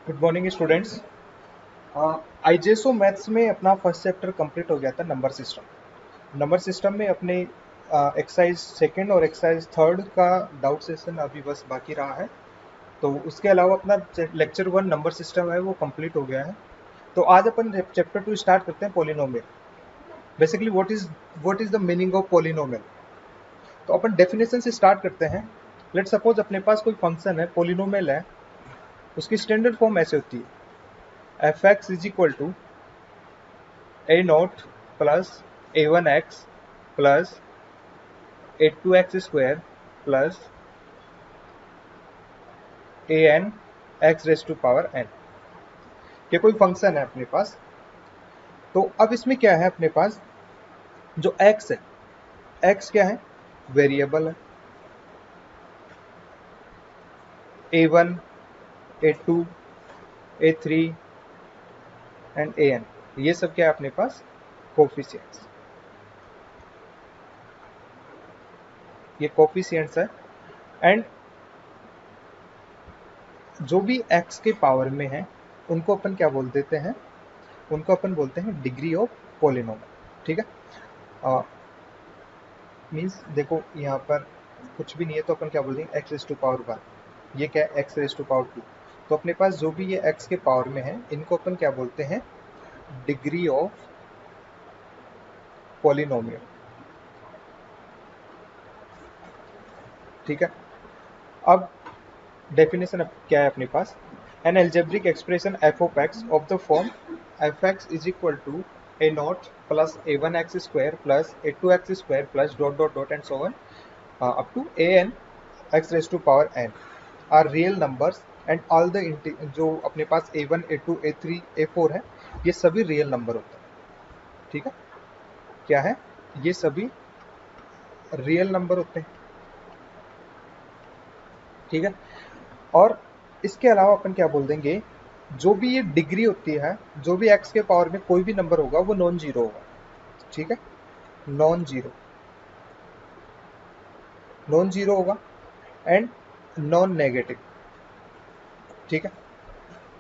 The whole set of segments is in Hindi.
Good morning students. IJSO maths में अपना फर्स्ट चैप्टर कंप्लीट हो गया था। नंबर सिस्टम में अपने एक्सरसाइज सेकंड और एक्सरसाइज थर्ड का डाउट सेशन अभी बस बाकी रहा है। तो उसके अलावा अपना लेक्चर 1 नंबर सिस्टम है वो कंप्लीट हो गया है। तो आज अपन चैप्टर 2 स्टार्ट करते हैं, polynomial. Basically what is the meaning of polynomial. तो अपन डेफिनेशन से स्टार्ट करते हैं। लेट सपोज अपने पास कोई फंक्शन है, पॉलिनोमियल है, उसकी स्टैंडर्ड फॉर्म ऐसे होती है: f x is equal to a not plus a one x plus a two x square plus a n x raise to power n. ये कोई फंक्शन है अपने पास। तो अब इसमें क्या है अपने पास, जो एक्स है, एक्स क्या है, वेरिएबल है। A one, a two, a three and a n, ये सब क्या है अपने पास, कोफिशिएंट्स। ये कोफिशिएंट्स है। एंड जो भी एक्स के पावर में है उनको अपन क्या बोल देते हैं, उनको अपन बोलते हैं डिग्री ऑफ पॉलिनोमियल। ठीक है। मीन्स देखो यहाँ पर कुछ भी नहीं है तो अपन क्या बोल देंगे, x raise to power one. ये क्या है, x raise to power two. तो अपने पास जो भी ये एक्स के पावर में है इनको अपन क्या बोलते हैं, डिग्री ऑफ पॉलिनोमियल। ठीक है। अब डेफिनेशन क्या है अपने पास, an algebraic expression f of x of the form f x is equal to a not plus a one x square plus a two x square plus dot dot dot and so on up to a n x raise to power n are real numbers and all the जो अपने पास a one, a two, a three, a four है, ये सभी रियल नंबर होते हैं। ठीक है, क्या है, ये सभी रियल नंबर होते हैं। ठीक है। और इसके अलावा अपन क्या बोल देंगे, जो भी ये डिग्री होती है, जो भी एक्स के पावर में कोई भी नंबर होगा वो नॉन जीरो होगा। ठीक है, नॉन जीरो, नॉन जीरो होगा एंड नॉन नेगेटिव। ठीक है,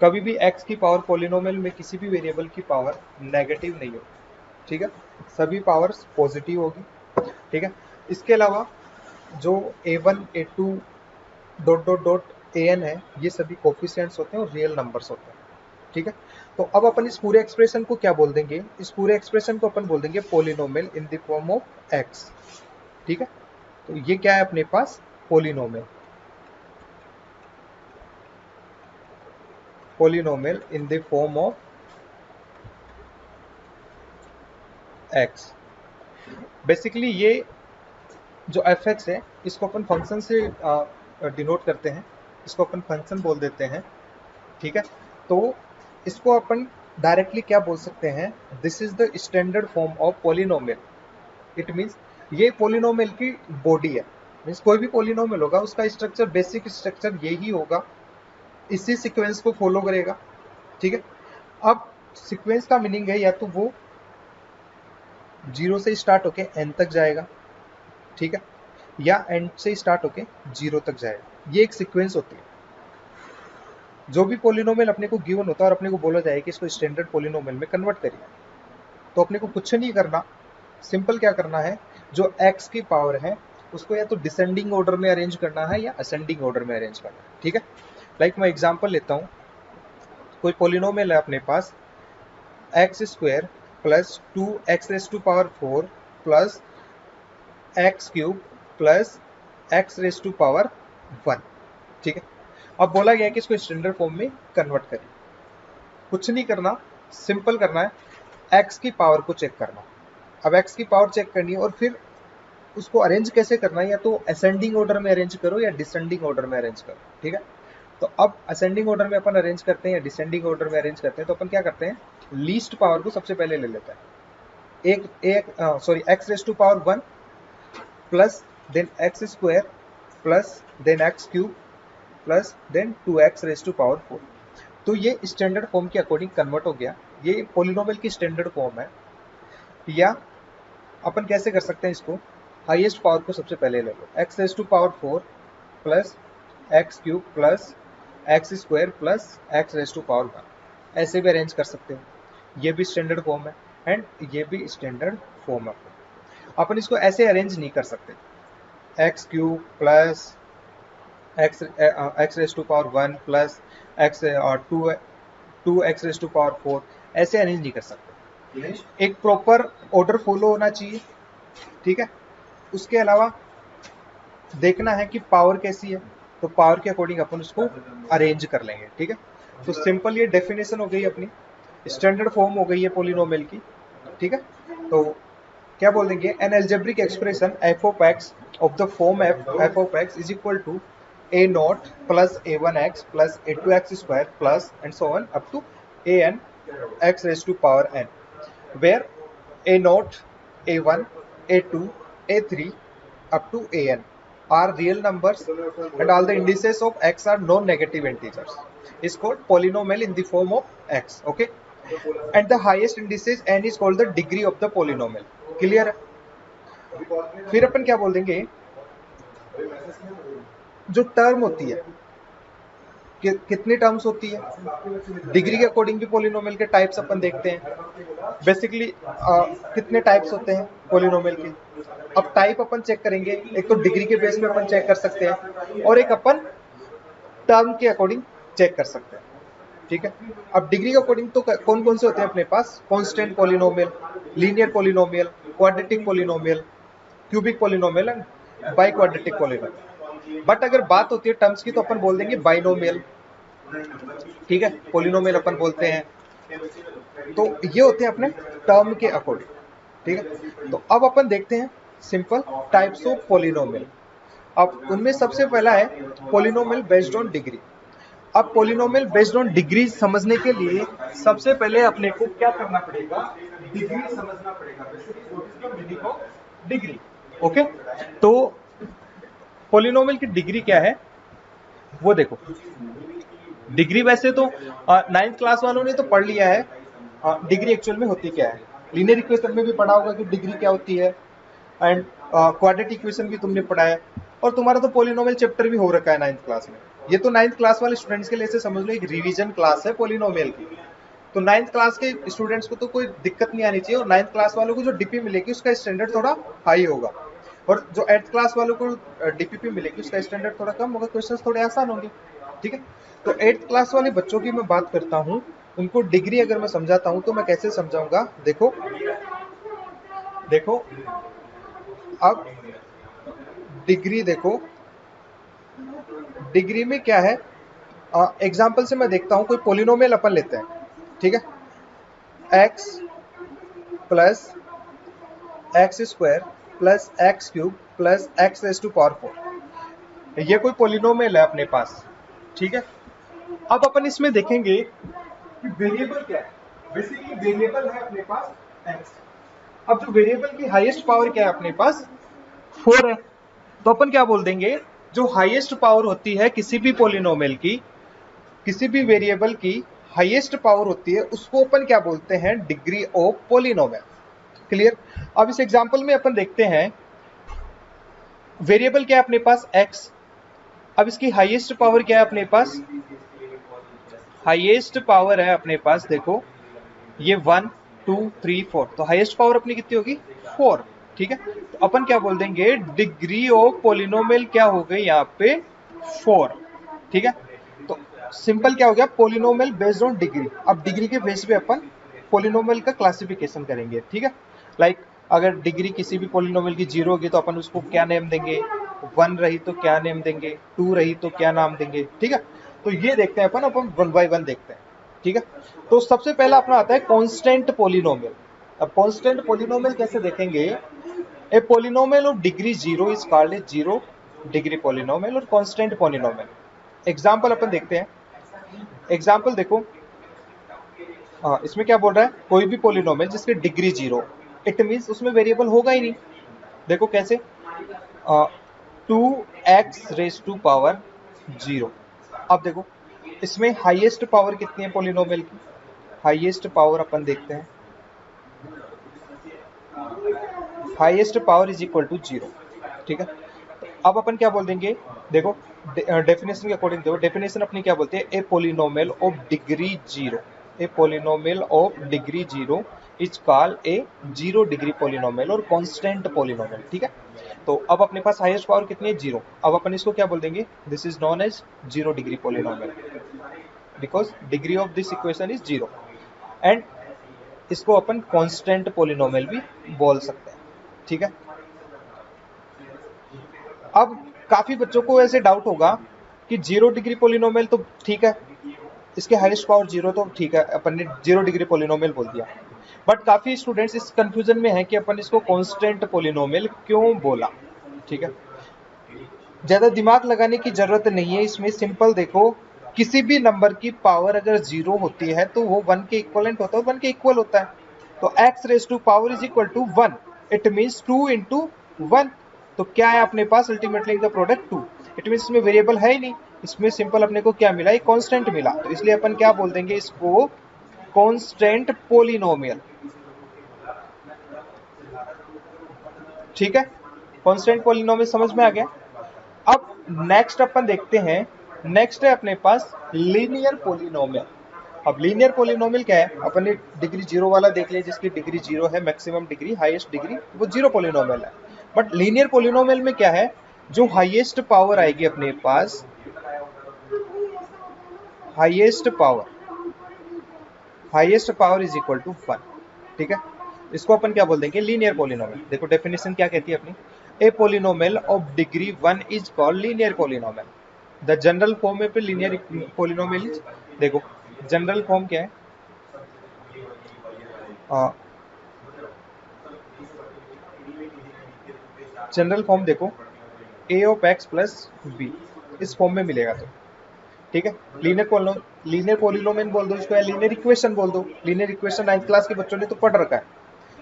कभी भी एक्स की पावर पॉलिनोमियल में किसी भी वेरिएबल की पावर नेगेटिव नहीं होगी। ठीक है, सभी पावर्स पॉजिटिव होगी। ठीक है, इसके अलावा जो a one, a two, dot dot dot a n है, ये सभी कोफिशिएंट्स होते हैं और रियल नंबर्स होते हैं। ठीक है। तो अब अपन इस पूरे एक्सप्रेशन को क्या बोल देंगे, इस पूरे एक्सप्रेशन को अपन बोल देंगे polynomial in the form of x. ठीक है, तो ये क्या है अपने पास, polynomial. Polynomial in the form of x. Basically ये जो एफ एक्स है, इसको अपन फंक्शन से डिनोट करते हैं, इसको अपन फंक्शन बोल देते हैं। ठीक है, तो इसको अपन डायरेक्टली क्या बोल सकते हैं, this is the standard form of polynomial. It means ये पॉलिनोमियल की बॉडी है। मीन्स कोई भी पॉलिनोमियल होगा उसका स्ट्रक्चर, बेसिक स्ट्रक्चर यही होगा, इसी सीक्वेंस को फॉलो करेगा। ठीक है, अब सीक्वेंस का मीनिंग है या तो वो जीरो से स्टार्ट होके एन तक जाएगा, ठीक है, या एंड से स्टार्ट होके जीरो तक जाएगा। ये एक सीक्वेंस होती है। जो भी पॉलिनोमियल अपने को गिवन होता है और अपने को बोला जाए कि इसको स्टैंडर्ड पॉलिनोमियल में कन्वर्ट करिए, तो अपने को कुछ नहीं करना, सिंपल क्या करना है, जो एक्स की पावर है उसको या तो डिसेंडिंग ऑर्डर में अरेंज करना है या असेंडिंग ऑर्डर में अरेंज करना है। ठीक है, लाइक मैं एग्जांपल लेता हूँ, कोई पॉलिनोमियल है अपने पास x square plus two x raise to power four plus x cube plus x raise to power one. ठीक है, अब बोला गया कि इसको स्टैंडर्ड फॉर्म में कन्वर्ट करें। कुछ नहीं करना, सिंपल करना है, एक्स की पावर को चेक करना। अब एक्स की पावर चेक करनी है और फिर उसको अरेंज कैसे करना है, या तो असेंडिंग ऑर्डर में अरेंज करो या डिसेंडिंग ऑर्डर में अरेंज करो। ठीक है, तो अब असेंडिंग ऑर्डर में अपन अरेंज करते हैं या डिसेंडिंग ऑर्डर में अरेंज करते हैं, तो अपन क्या करते हैं, लीस्ट पावर को सबसे पहले ले लेते हैं। X raise to power one plus then x square plus then x cube plus then two x raise to power four. तो ये स्टैंडर्ड फॉर्म के अकॉर्डिंग कन्वर्ट हो गया। ये पॉलिनोमियल की स्टैंडर्ड फॉर्म है। या अपन कैसे कर सकते हैं इसको, हाईएस्ट पावर को सबसे पहले ले लो, x raise to power four plus x cube plus x square plus x raise to power 1 ऐसे भी अरेंज कर सकते हो। ये भी स्टैंडर्ड फॉर्म है एंड ये भी स्टैंडर्ड फॉर्म है। अपन इसको ऐसे अरेंज नहीं कर सकते, x cube plus x raise to power 1 plus x और two x raise to power 4 ऐसे अरेंज नहीं कर सकते। एक प्रॉपर ऑर्डर फॉलो होना चाहिए, ठीक है। उसके अलावा देखना है कि पावर कैसी है, तो पावर के अकॉर्डिंग अपन उसको अरेंज कर लेंगे, ठीक है। तो सिंपल ये डेफिनेशन हो गई अपनी, स्टैंडर्ड फॉर्म हो गई है पोलिनोमियल की, ठीक है। तो क्या बोल देंगे, an algebraic expression f of x of the form f of x is equal to a not plus a one x plus a two x square plus and so on up to a n x raise to power n, where a naught, a1, a2, a3 up to an are real numbers and all the indices of x are non-negative integers is called polynomial in the form of x, okay, and the highest indices n is called the degree of the polynomial, clear है। फिर अपन क्या बोल देंगे, जो टर्म होती है कितनी टर्म्स होती है, डिग्री के अकॉर्डिंग भी पोलिनोमियल के टाइप्स अपन देखते हैं। बेसिकली कितने टाइप्स होते हैं पोलिनोमियल के, अब टाइप अपन चेक करेंगे, एक तो डिग्री के बेस पे अपन चेक कर सकते हैं और एक अपन टर्म के अकॉर्डिंग चेक कर सकते हैं, ठीक है। अब डिग्री के अकॉर्डिंग तो कौन कौन से होते हैं अपने पास, constant polynomial, linear polynomial, quadratic polynomial, cubic polynomial and biquadratic polynomial. But अगर बात होती है टर्म्स की तो अपन बोल देंगे बाइनोमियल, ठीक है, पोलिनोमियल अपन बोलते हैं। तो ये होते हैं अपने टर्म के अकॉर्डिंग, ठीक है। तो अब अपन देखते हैं सिंपल टाइप्स ऑफ पोलिनोमियल। अब उनमें सबसे पहला है पोलिनोमियल बेस्ड ऑन डिग्री। अब पोलिनोमियल बेस्ड ऑन डिग्री समझने के लिए सबसे पहले अपने को क्या करना पड़ेगा, डिग्री समझना पड़ेगा, डिग्री, ओके। तो पोलिनोमियल की डिग्री क्या है वो देखो। डिग्री वैसे तो 9th क्लास वालों ने तो पढ़ लिया है, डिग्री एक्चुअल में होती क्या है, लीनियर इक्वेशन में भी पढ़ा होगा कि डिग्री क्या होती है, एंड क्वाड्रेटिक इक्वेशन भी तुमने पढ़ा है, और तुम्हारा तो पोलिनोमियल चैप्टर भी हो रखा है 9th क्लास में। ये तो 9th क्लास वाले स्टूडेंट्स के लिए से समझ लो एक रिवीजन क्लास है पोलिनोमियल की। तो 9th क्लास के स्टूडेंट्स को तो कोई दिक्कत नहीं आनी चाहिए, और 9th क्लास वालों को जो डीपी मिलेगी उसका स्टैंडर्ड थोड़ा हाई होगा, और जो 8th क्लास वालों को डीपीपी मिलेगी उसका स्टैंडर्ड थोड़ा कम होगा, क्वेश्चंस थोड़े आसान होंगे, ठीक है। तो 8th क्लास वाले बच्चों की मैं बात करता हूँ, उनको डिग्री अगर मैं समझाता हूँ तो मैं कैसे समझाऊंगा, देखो देखो अब डिग्री देखो, डिग्री में क्या है, एग्जाम्पल से मैं देखता हूं, कोई पोलिनोमियल अपन लेते हैं, ठीक है, x plus x square plus x cube plus x raise to power 4, ये कोई पोलिनोमियल है अपने पास, ठीक है। अब अपन इसमें देखेंगे कि वेरिएबल क्या है, बेसिकली वेरिएबल है अपने पास x। अब जो वेरिएबल की हाईएस्ट पावर क्या है अपने पास 4 है, तो अपन क्या बोल देंगे, जो हाईएस्ट पावर होती है किसी भी पोलिनोमियल की, किसी भी वेरिएबल की हाईएस्ट पावर होती है, उसको अपन क्या बोलते हैं, डिग्री ऑफ पोलिनोमियल, क्लियर। अब इस एग्जांपल में अपन देखते हैं वेरिएबल क्या है अपने पास x, अब इसकी हाईएस्ट पावर क्या है अपने पास, हाईएस्ट पावर है अपने पास देखो ये 1 2 3 4, तो हाईएस्ट पावर अपनी कितनी होगी 4, ठीक है। तो अपन क्या बोल देंगे, डिग्री ऑफ पोलिनोमियल क्या हो गई यहाँ पे 4, ठीक है। तो सिंपल क्या हो गया, पोलिनोमियल बेस्ड ऑन डिग्री। अब डिग्री के बेस पे अपन पोलिनोमियल का क्लासिफिकेशन करेंगे, ठीक है। लाइक अगर डिग्री किसी भी पोलिनोमियल की 0 होगी तो अपन उसको क्या नेम देंगे, 1 रही तो क्या नेम देंगे, 2 रही तो क्या नाम देंगे, ठीक है। तो ये देखते हैं अपन 1 बाय 1 देखते हैं, ठीक है। तो सबसे पहला अपना आता है कांस्टेंट पोलिनोमियल। अब कांस्टेंट पोलिनोमियल कैसे देखेंगे, a polynomial of degree 0 is called a 0 degree polynomial और कांस्टेंट पोलिनोमियल। एग्जांपल अपन देखते हैं, एग्जांपल देखो, इसमें क्या बोल रहा है, कोई भी पोलिनोमियल जिसकी डिग्री 0, इट मींस उसमें वेरिएबल होगा ही नहीं। देखो कैसे, 2x रेज टू पावर 0। अब देखो इसमें हाईएस्ट पावर कितनी है पोलिनोमियल की, हाईएस्ट पावर अपन देखते हैं, highest power is equal to 0, ठीक है। तो अब अपन क्या बोल देंगे, देखो डेफिनेशन के अकॉर्डिंग देखो, डेफिनेशन अपनी क्या बोलते हैं, a polynomial of degree zero, a polynomial of degree zero is called a zero degree polynomial और कांस्टेंट पोलिनोमियल। ठीक है, तो अब अपने पास हाईएस्ट पावर कितनी है, जीरो। अब अपन इसको क्या बोल देंगे, this is known as zero degree polynomial because degree of this equation is zero. And इसको अपन कांस्टेंट पोलिनोमियल भी बोल सकते हैं। ठीक है, अब काफी बच्चों को ऐसे डाउट होगा कि जीरो डिग्री पोलिनोमियल तो ठीक है, इसके हाईएस्ट पावर जीरो तो ठीक है, अपन ने जीरो डिग्री पोलिनोमियल बोल दिया, बट काफी स्टूडेंट्स इस कंफ्यूजन में है कि अपन इसको कांस्टेंट पोलिनोमियल क्यों बोला। ठीक है, ज्यादा दिमाग लगाने की जरूरत नहीं है इसमें, सिंपल देखो, किसी भी नंबर की पावर अगर जीरो होती है तो वो वन के इक्वलेंट होता है, वन के इक्वल होता है। तो x raise to power is equal to one, it means two into one. तो क्या है अपने पास ultimately the product two, it means इसमें वेरिएबल है ही नहीं, इसमें सिंपल अपने को क्या मिला, एक कांस्टेंट मिला। तो इसलिए अपन क्या बोल देंगे इसको, कांस्टेंट पोलिनोमियल। ठीक है, कांस्टेंट पोलिनोमियल समझ में आ गया। अब नेक्स्ट अपन देखते हैं, नेक्स्ट है अपने पास लीनियर पोलिनोमियल। अब लीनियर पोलिनोमियल क्या है, अपन ने डिग्री जीरो वाला देख लिया, जिसकी डिग्री जीरो है, मैक्सिमम डिग्री, हाईएस्ट डिग्री, वो जीरो पोलिनोमियल है। बट लीनियर पोलिनोमियल में क्या है, जो हाईएस्ट पावर आएगी अपने पास, highest power is equal to one. ठीक है, इसको अपन क्या बोल देंगे, लीनियर पोलिनोमियल। देखो डेफिनेशन क्या कहती है अपनी, a polynomial of degree one is called linear polynomial. The general form में लीनियर पोलिनोमियल इज, देखो जनरल फॉर्म क्या है, जनरल फॉर्म देखो, a of x plus b, इस फॉर्म में मिलेगा। तो ठीक है, लीनियर पोलिनोमियल बोल दो इसको, या लीनियर इक्वेशन बोल दो। लीनियर इक्वेशन 9th क्लास के बच्चों ने तो पढ़ रखा है,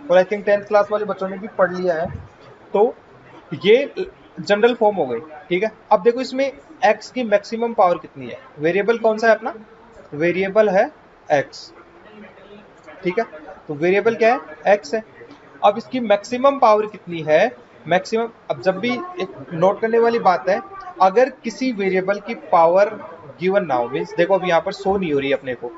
और आई थिंक 10th क्लास वाले बच्चों ने भी पढ़ लिया है। तो ये जनरल फॉर्म हो गई। ठीक है, अब देखो इसमें x की मैक्सिमम पावर कितनी है, वेरिएबल कौन सा है अपना, वेरिएबल है x। ठीक है, तो वेरिएबल क्या है, x है। अब इसकी मैक्सिमम पावर कितनी है, मैक्सिमम, अब जब भी एक नोट करने वाली बात है, अगर किसी वेरिएबल की पावर गिवन ना हो, मीन्स देखो अब यहाँ पर 100 नहीं हो रही अपने को,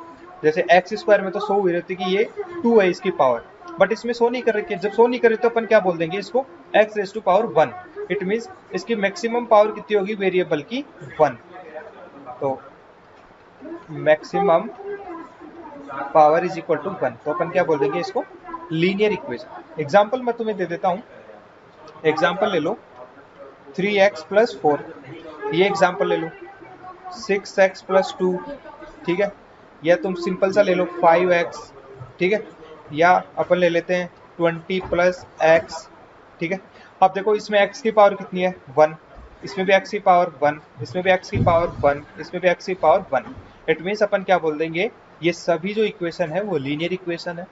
जैसे एक्स स्क्वायर में तो 100 हुई रहती कि ये 2 है इसकी पावर, बट इसमें 100 नहीं कर रखी है। जब 100 नहीं कर रही तो अपन क्या बोल देंगे इसको, x raise to power 1, it means इसकी मैक्सिमम पावर कितनी होगी वेरिएबल की, 1। तो maximum power is equal to 1, तो अपन क्या बोल देंगे इसको, लीनियर इक्वेशन। एग्जाम्पल मैं तुम्हें दे देता हूं, एग्जाम्पल ले लो 3x प्लस 4, ये एग्जाम्पल ले लो 6x प्लस 2। ठीक है, या तुम सिंपल सा ले लो 5x। ठीक है, या अपन ले लेते हैं 20 प्लस x। ठीक है, अब देखो इसमें x की पावर कितनी है, 1, इसमें भी x की पावर 1, इसमें भी x की पावर 1, इसमें भी x की पावर 1। इट मीन्स अपन क्या बोल देंगे, ये सभी जो इक्वेशन है वो लीनियर इक्वेशन है।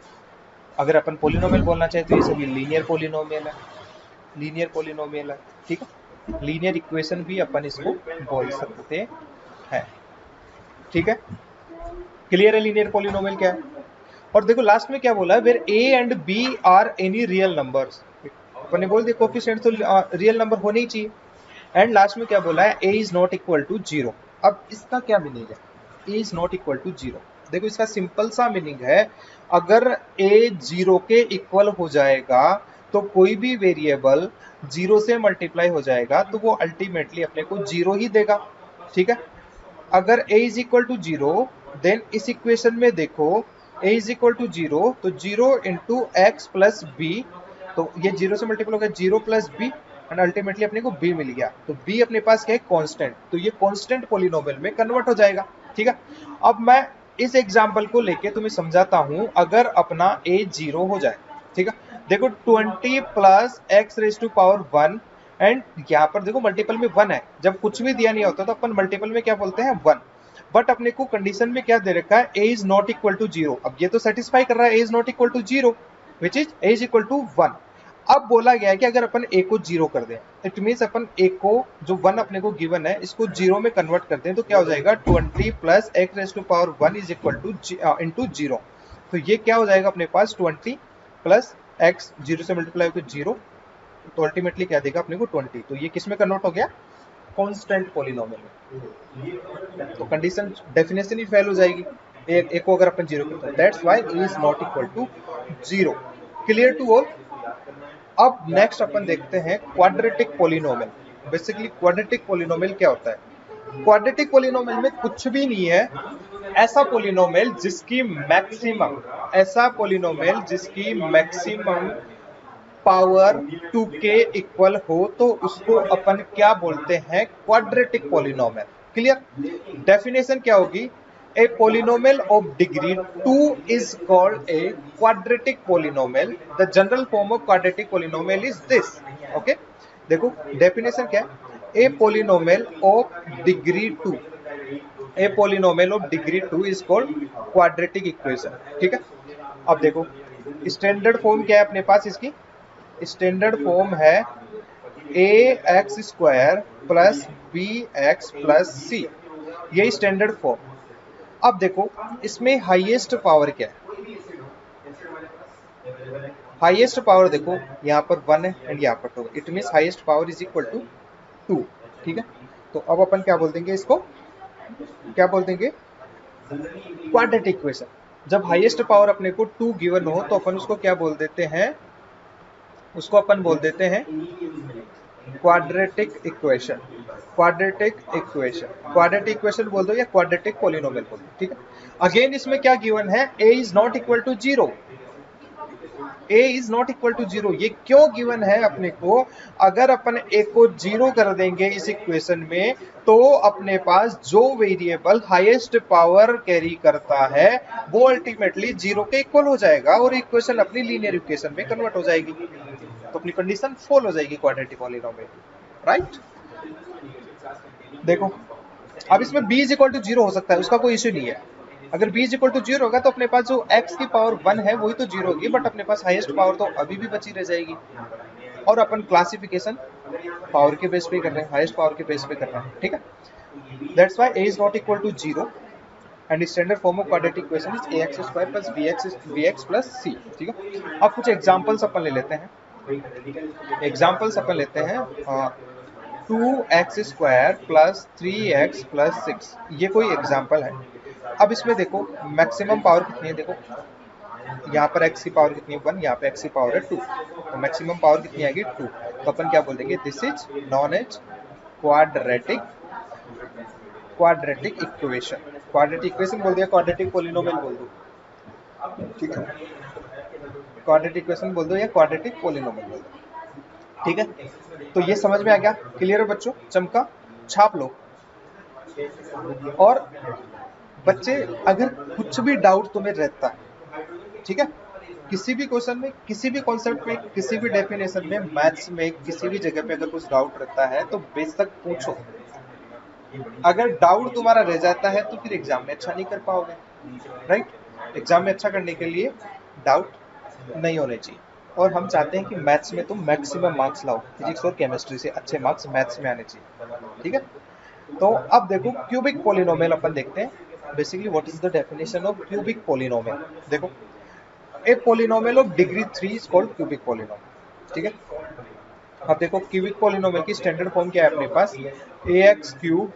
अगर अपन पोलिनोमियल बोलना चाहे तो ये सभी लीनियर पोलिनोमियल है, लीनियर पोलिनोमियल है। ठीक है, लीनियर इक्वेशन भी अपन इसको बोल सकते हैं। ठीक है, क्लियर है लीनियर पोलिनोमियल क्या है। और देखो लास्ट में क्या बोला है, where a and b are any real numbers, अपन ने बोल दिया कोफिशिएंट तो रियल नंबर होने ही चाहिए। एंड लास्ट में क्या बोला है, a is not equal to zero. अब इसका क्या मीनिंग है, a is not equal to zero. देखो इसका सिंपल सा मीनिंग है, अगर a जीरो के इक्वल हो जाएगा तो कोई भी वेरिएबल जीरो से मल्टीप्लाई हो जाएगा तो वो अल्टीमेटली अपने को जीरो ही देगा। ठीक है, अगर a is equal to zero, then इस इक्वेशन में देखो a is equal to zero, तो zero into x plus b, तो ये जीरो से मल्टीपल हो गया, zero plus b, and ultimately अपने को b मिल गया। तो b अपने पास क्या है, कांस्टेंट, तो ये कांस्टेंट पोलिनोमियल में कन्वर्ट हो जाएगा। ठीक है, अब मैं इस एग्जांपल को लेके तुम्हें समझाता हूं, अगर अपना a जीरो हो जाए। ठीक है, देखो 20 plus x raise to power 1, and यहाँ पर देखो मल्टीपल में 1 है, जब कुछ भी दिया नहीं होता तो अपन मल्टीपल में क्या बोलते हैं, 1। बट अपने को कंडीशन में क्या दे रखा है, a is not equal to zero. अब ये तो सेटिस्फाई कर रहा है a is not equal to zero, which is a is equal to 1। अब बोला गया है कि अगर अपन a को जीरो कर दें, इट मीन्स अपन a को जो 1 अपने को गिवन है इसको जीरो में कन्वर्ट करते हैं, तो क्या हो जाएगा, 20 plus x raise to power 1 is equal to into zero. तो ये क्या हो जाएगा अपने पास, 20 प्लस एक्स, जीरो से मल्टीप्लाई होकर जीरो, तो अल्टीमेटली क्या देगा अपने को 20। तो ये किस में कन्वर्ट हो गया, कांस्टेंट पॉलिनोमियल में, तो कंडीशन डेफिनेशन ही फेल हो जाएगी। एक को अगर अपन जीरो करते हैं, that's why a is not equal to zero. Clear to all. अब नेक्स्ट अपन देखते हैं quadratic polynomial. Basically quadratic polynomial क्या होता है? क्वाड्रेटिक पॉलिनोमियल में कुछ भी नहीं है, ऐसा पॉलिनोमियल जिसकी मैक्सिमम पावर 2k इक्वल हो, तो उसको अपन क्या बोलते हैं? Quadratic polynomial. क्लियर। डेफिनेशन क्या होगी? ए polynomial of degree 2 is called a quadratic polynomial. The general form of quadratic polynomial is this. Okay, देखो डेफिनेशन क्या है? ए polynomial of degree 2, A polynomial of degree 2 is called quadratic equation. ठीक है। अब देखो स्टैंडर्ड फॉर्म क्या है अपने पास इसकी? स्टैंडर्ड फॉर्म है a x square plus b x plus c, यही स्टैंडर्ड फॉर्म। अब देखो इसमें हाईएस्ट पावर क्या है? हाईएस्ट पावर देखो यहाँ पर 1 है एंड यहाँ पर 2, it means highest power is equal to 2। ठीक है, तो अब अपन क्या बोल देंगे इसको? क्या बोल देंगे? Quadratic equation. जब हाईएस्ट पावर अपने को 2 गिवन हो तो अपन उसको क्या बोल देते हैं? उसको अपन बोल देते हैं क्वाड्रेटिक इक्वेशन। क्वाड्रेटिक इक्वेशन बोल दो या क्वाड्रेटिक पॉलिनोमियल बोल दो। ठीक है। अगेन इसमें क्या गिवन है? a is not equal to zero. a is not equal to zero, ये क्यों गिवन है अपने को? अगर अपन a को जीरो कर देंगे इस इक्वेशन में, तो अपने पास जो वेरिएबल हाईएस्ट पावर कैरी करता है वो अल्टीमेटली जीरो के इक्वल हो जाएगा और इक्वेशन अपनी लीनियर इक्वेशन में कन्वर्ट हो जाएगी, तो अपनी कंडीशन फॉल हो जाएगी क्वाड्रेटिक पॉलिनोमियल। राइट। देखो अब इसमें b is equal to zero हो सकता है, उसका कोई इश्यू नहीं है। अगर b is equal to zero होगा तो अपने पास जो x की पावर 1 है वही तो जीरो होगी, बट अपने पास हाईएस्ट पावर तो अभी भी बची रह जाएगी। और अपन क्लासिफिकेशन पावर के बेस पे कर रहे हैं, हाईएस्ट पावर के बेस पे कर रहे हैं। ठीक है, that's why a is not equal to zero and standard form of quadratic equation is ax square plus bx plus c। ठीक है, अब कुछ एग्जांपल्स अपन ले लेते हैं। एग्जांपल्स अपन लेते हैं 2x square plus 3x plus 6, ये कोई एग्जांपल है। अब इसमें देखो मैक्सिमम पावर कितनी है? देखो यहाँ पर x की पावर कितनी है? 1, यहाँ पे x की पावर है 2, तो मैक्सिमम पावर कितनी आएगी? 2। तो अपन क्या बोल देंगे? This is known as quadratic equation. Quadratic equation बोल दिया, क्वाड्रेटिक पॉलिनोमियल बोल दो। ठीक है, क्वाड्रेटिक इक्वेशन बोल दो या क्वाड्रेटिक पॉलिनोमियल बोल दो। ठीक है, तो ये समझ में आ गया? क्लियर है बच्चों? चमका? छाप लो। और बच्चे अगर कुछ भी डाउट तुम्हें रहता है, ठीक है, किसी भी क्वेश्चन में, किसी भी कॉन्सेप्ट में, किसी भी डेफिनेशन में, मैथ्स में, किसी भी जगह पे अगर कुछ डाउट रहता है तो बेशक पूछो। अगर डाउट तुम्हारा रह जाता है तो फिर एग्जाम में अच्छा नहीं कर पाओगे। राइट। एग्जाम में अच्छा करने के लिए डाउट नहीं होने चाहिए, और हम चाहते हैं कि मैथ्स में तुम मैक्सिमम मार्क्स लाओ। फिजिक्स और केमिस्ट्री से अच्छे मार्क्स मैथ्स में आने चाहिए। ठीक है, तो अब देखो क्यूबिक पॉलिनोमियल अपन देखते हैं। Basically what is the definition of cubic polynomial? देखो a polynomial of degree 3 is called cubic polynomial. ठीक है, अब देखो क्यूबिक पॉलिनोमियल की स्टैंडर्ड फॉर्म क्या है अपने पास? ax cube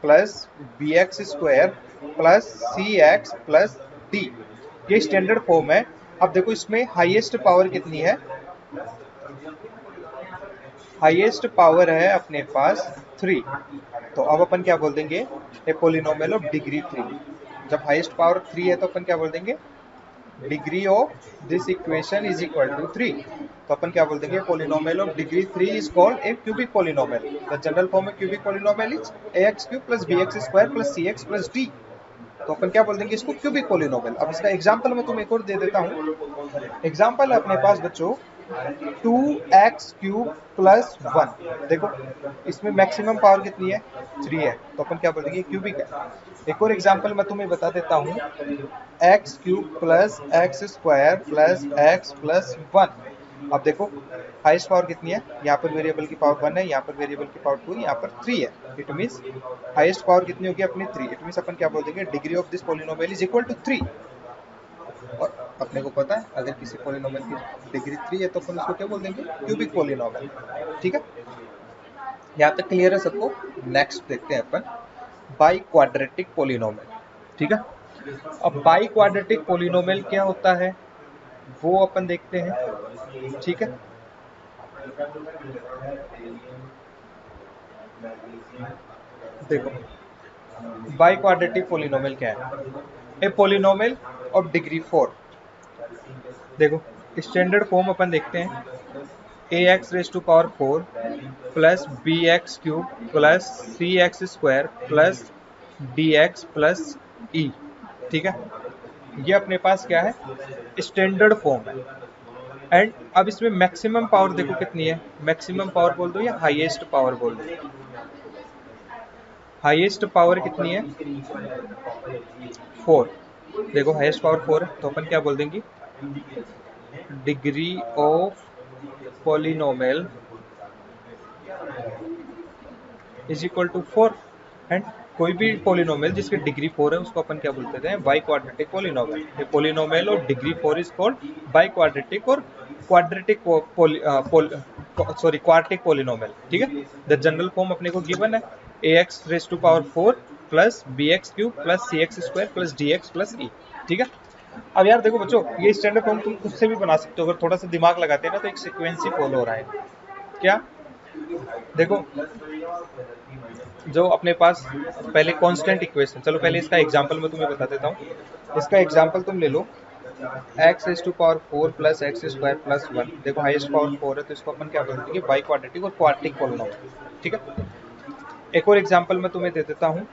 plus bx square plus cx plus d, ये स्टैंडर्ड फॉर्म है। अब देखो इसमें हाईएस्ट पावर कितनी है? हाईएस्ट पावर है अपने पास 3, तो अब अपन क्या बोल देंगे? ए पॉलिनोमियल ऑफ डिग्री 3। जब हाईएस्ट पावर 3 है तो अपन क्या बोल देंगे? Degree of this equation is equal to 3, तो अपन क्या बोल देंगे? Polynomial of degree 3 is called a cubic polynomial. The general form of cubic polynomial is ax cube plus bx square plus cx plus d, तो अपन क्या बोल देंगे? इसको क्यूबिक पॉलिनोमियल। अब इसका एग्जांपल मैं तुम्हें एक और दे देता हूँ। एग्जांपल है अपने पास बच्चों 2x क्यूब प्लस 1। देखो इसमें मैक्सिमम पावर कितनी है? 3 है, तो अपन क्या बोलेंगे? क्यूबिक है। एक और एग्जांपल मैं तुम्हें बता देता हूँ, x cube plus x square plus x plus 1। अब देखो हाईएस्ट पावर कितनी है? यहाँ पर वेरिएबल की पावर 1 है, यहाँ पर वेरिएबल की पावर 2, यहाँ पर 3 है। इट मीन्स हाईएस्ट पावर कितनी होगी अपनी? 3। इट मीन्स अपन क्या बोल देंगे? Degree of this polynomial is equal to 3। और अपने को पता है अगर किसी पॉलिनोमियल की डिग्री 3 है तो अपन उसको क्या बोल देंगे? Cubic polynomial. ठीक है, यहाँ तक क्लियर है सबको? नेक्स्ट देखते हैं अपन बाई क्वाड्रेटिक पोलिनोमियल। ठीक है, अब बाई क्वाड्रेटिक पोलिनोमियल क्या होता है वो अपन देखते हैं। ठीक है, देखो बाई क्वाड्रेटिक पोलिनोमियल क्या है? A polynomial of degree 4। देखो स्टैंडर्ड फॉर्म अपन देखते हैं, a x raise to power 4 plus b x cube plus c x square plus d x plus e. ठीक है, ये अपने पास क्या है? स्टैंडर्ड फॉर्म है। एंड अब इसमें मैक्सिमम पावर देखो कितनी है, मैक्सिमम पावर बोल दो या हाईएस्ट पावर बोल दो। हाईएस्ट पावर कितनी है? 4। देखो हाईएस्ट पावर 4 है तो अपन क्या बोल देंगे, degree of polynomial is equal to 4। And कोई भी पॉलिनोमियल जिसकी डिग्री 4 है उसको अपन क्या बोलते हैं, बाई क्वाड्रेटिक पॉलिनोमियल। ये पॉलिनोमियल और degree 4 is called biquadratic और क्वाड्रेटिक क्वार्टिक पॉलिनोमियल। ठीक है, द जनरल फॉर्म अपने को गिवन है, a x raise to power 4 plus b x cube plus c x square plus d x plus e. ठीक है, अब यार देखो बच्चों, ये स्टैंडर्ड फॉर्म तुम खुद से भी बना सकते हो अगर थोड़ा सा दिमाग लगाते हैं ना, तो एक सीक्वेंस ही फॉलो हो रहा है। क्या? देखो जो अपने पास पहले कांस्टेंट इक्वेशन, चलो पहले इसका एग्जांपल मैं तुम्हें बता देता हूँ। इसका एग्जांपल तुम ले लो, x raise to power 4 plus x square plus 1। देखो हाईएस्ट पावर 4 है तो इसको अपन क्या बोलेंगे, बाई क्वाड्रेटिक और क्वार्टिक पॉलिनोमियल। ठीक है, एक और एग्जांपल मैं तुम्हें दे देता हूँ,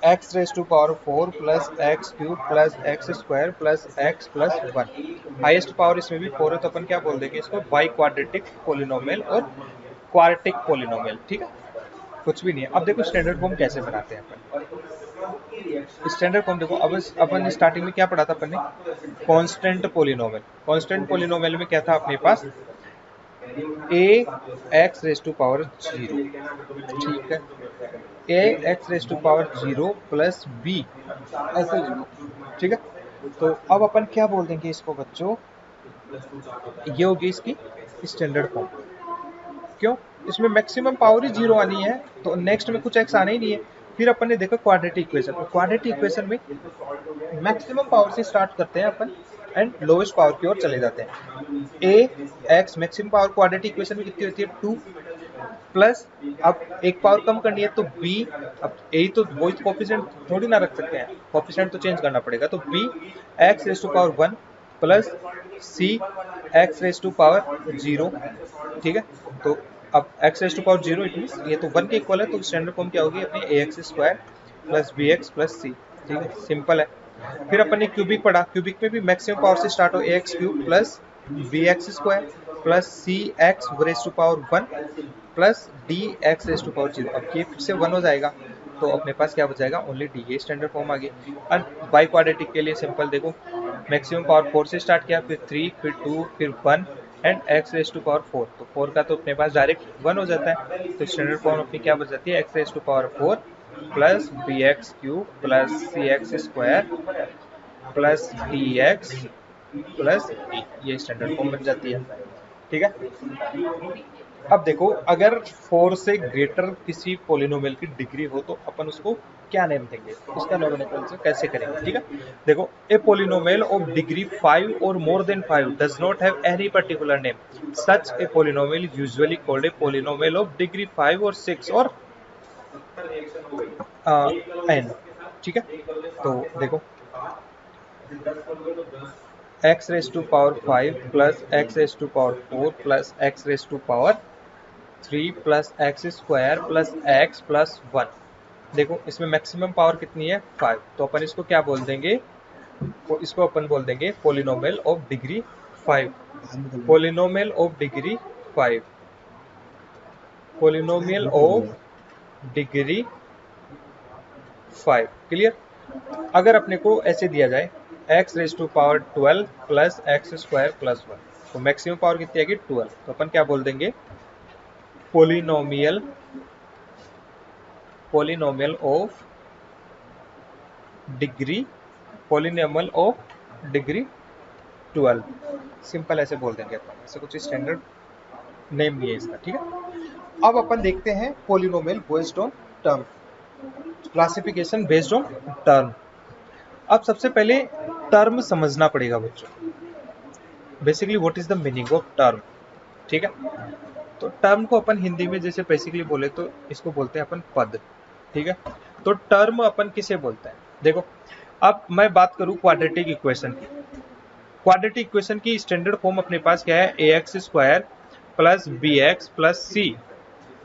x raise to power 4 plus x cube plus x square plus x plus 1। Highest power इसमें भी 4 है तो अपन क्या बोल देंगे इसको, बाई क्वाड्रेटिक पॉलिनोमियल और क्वार्टिक पॉलिनोमियल। ठीक है, कुछ भी नहीं है। अब देखो स्टैंडर्ड फॉर्म कैसे बनाते हैं अपन। स्टैंडर्ड फॉर्म देखो, अब अपन स्टार्टिंग में क्या पढ़ा था अपन ने, कांस्टेंट पॉलिनोमियल। कांस्टेंट पॉलिनोमियल में क्या था अपने पास, a x raise to power 0। ठीक है, a x raise to power 0 plus b, ऐसे लिखो। ठीक है, तो अब अपन क्या बोल देंगे इसको बच्चों, ये होगी इसकी स्टैंडर्ड फॉर्म। क्यों? इसमें मैक्सिमम पावर ही 0 आनी है तो नेक्स्ट में कुछ एक्स आना ही नहीं है। फिर अपन ने देखा क्वाड्रेटिक इक्वेशन, क्वाड्रेटिक इक्वेशन में मैक्सिमम पावर से स्टार्ट करते हैं अपन एंड लोएस्ट पावर की ओर चले जाते हैं। A x maximum power quadratic equation में कितनी होती है, 2 प्लस, अब एक पावर कम करनी है तो बी, अब ए तो वही कोफिशिएंट थोड़ी ना रख सकते हैं, कोफिशिएंट तो चेंज करना पड़ेगा, तो b x raise to power 1 plus c x raise to power 0। ठीक है, तो अब x raise to power 0 it means ये तो 1 के इक्वल है, तो स्टैंडर्ड फॉर्म क्या होगी अपनी, a x square plus b x plus c. ठीक है, सिंपल है। फिर अपन ने क्यूबिक पढ़ा, क्यूबिक में भी मैक्सिमम पावर से स्टार्ट हो, a x cube plus b x square plus c x raise to power 1 plus d x raise to power 0। अब ये फिर से 1 हो जाएगा तो अपने पास क्या बचाएगा, ओनली डी। ये स्टैंडर्ड फॉर्म आ गई। और बाई क्वाड्रेटिक के लिए सिंपल देखो, मैक्सिमम पावर 4 से स्टार्ट किया, फिर 3 फिर 2 फिर 1 and x raise to power 4। तो 4 का तो अपने पास डायरेक्ट 1 हो जाता है, तो स्टैंडर्ड फॉर्म अपनी क्या बच जाती है, x raise to power 4 plus b x cube plus c x square plus d x plus e. ये स्टैंडर्ड फॉर्म बन जाती है। ठीक है, अब देखो अगर 4 से ग्रेटर किसी पोलिनोमियल की डिग्री हो तो अपन उसको क्या नेम देंगे, उसका नोमेनक्लेचर कैसे करेंगे। ठीक है, देखो ए पोलिनोमियल ऑफ डिग्री 5 और more then 5 does not have any particular name, such A polynomial is usually called a polynomial of degree 5 और 6 और n। ठीक है, तो देखो x raise to power 5 plus x raise to power 4 plus x raise to power 3 plus x square plus x plus 1। देखो इसमें मैक्सिमम पावर कितनी है, 5, तो अपन इसको क्या बोल देंगे, इसको अपन बोल देंगे polynomial of degree 5। Polynomial of degree 5, polynomial of degree 5। Clear? अगर अपने को ऐसे दिया जाए x raise to power 12 plus x square plus 1, तो मैक्सिमम पावर कितनी आएगी, 12, तो अपन क्या बोल देंगे, polynomial of degree, polynomial of degree 12। Simple ऐसे बोल देंगे अपन, ऐसे कुछ स्टैंडर्ड नेम नहीं है इसका। ठीक है, अब अपन देखते हैं polynomial based on term, classification based on term. अब सबसे पहले टर्म समझना पड़ेगा बच्चों, basically what is the meaning of term. ठीक है, तो टर्म को अपन हिंदी में जैसे बेसिकली बोले तो इसको बोलते हैं अपन पद। ठीक है, तो टर्म अपन किसे बोलते हैं, देखो अब मैं बात करूं क्वाड्रेटिक इक्वेशन की। क्वाड्रेटिक इक्वेशन की स्टैंडर्ड फॉर्म अपने पास क्या है, ax square plus b x plus c.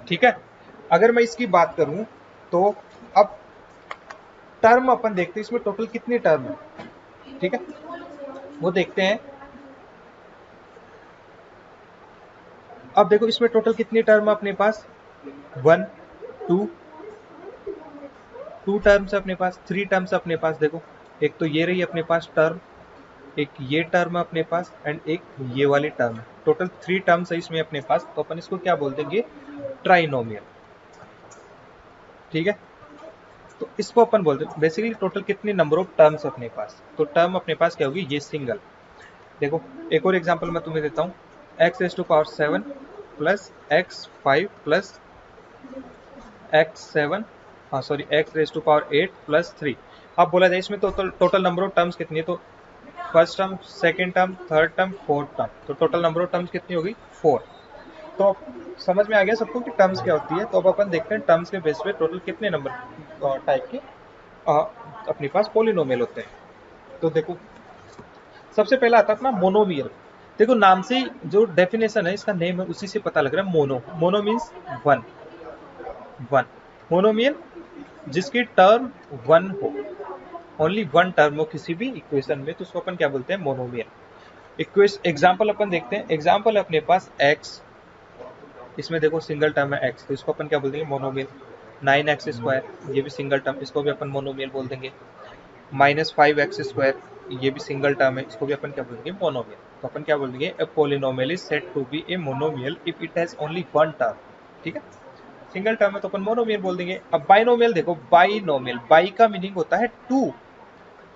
ठीक है, अगर मैं इसकी बात करूं तो अब टर्म अपन देखते हैं इसमें टोटल कितनी टर्म है। ठीक है, वो देखते हैं। अब देखो इसमें टोटल कितनी टर्म है अपने पास, 1 2 2 टर्म्स है अपने पास, 3 टर्म्स है अपने पास। देखो एक तो ये रही अपने पास टर्म, एक ये टर्म है अपने पास एंड एक ये वाली टर्म है। टोटल 3 टर्म्स है इसमें अपने पास, तो अपन इसको क्या बोल देंगे, ट्राइनोमियल। ठीक है, तो इसको अपन बोलते हैं बेसिकली टोटल कितने नंबर ऑफ टर्म्स अपने पास, तो टर्म अपने पास क्या होगी, ये सिंगल। देखो एक और एग्जांपल मैं तुम्हें देता हूँ, x raise to power 7 plus x5 plus x7 x raise to power 8 plus 3। अब बोला जाए इसमें तो टोटल नंबर ऑफ टर्म्स कितनी है, तो first term, second term, third term, fourth term, तो टोटल नंबर ऑफ टर्म्स कितनी होगी, 4। तो समझ में आ गया सबको कि टर्म्स क्या होती है। तो अब अपन देखते हैं टर्म्स के बेस पे टोटल कितने नंबर टाइप के अपने पास पोलिनोमियल होते हैं। तो देखो सबसे पहला आता है अपना मोनोमियल। देखो नाम से जो डेफिनेशन है, इसका नेम है, उसी से पता लग रहा है mono. Mono means one, monomial जिसकी टर्म 1 हो, ओनली 1 टर्म हो किसी भी इक्वेशन में, तो उसको अपन क्या बोलते हैं, मोनोमियल। एग्जाम्पल अपन देखते हैं, एग्जाम्पल है अपने पास x, इसमें देखो सिंगल टर्म है x, तो इसको अपन क्या बोल देंगे, मोनोमियल। 9x स्क्वायर, ये भी सिंगल टर्म, इसको भी अपन मोनोमियल बोल देंगे। -5x स्क्वायर, ये भी सिंगल टर्म है, इसको भी अपन क्या बोल देंगे, मोनोमियल। तो अपन क्या बोल देंगे, a polynomial is said to be a monomial if it has only 1 term. ठीक है, सिंगल टर्म है तो अपन मोनोमियल बोल देंगे। अब बाइनोमियल देखो, बाइनोमियल, बाई का मीनिंग होता है 2,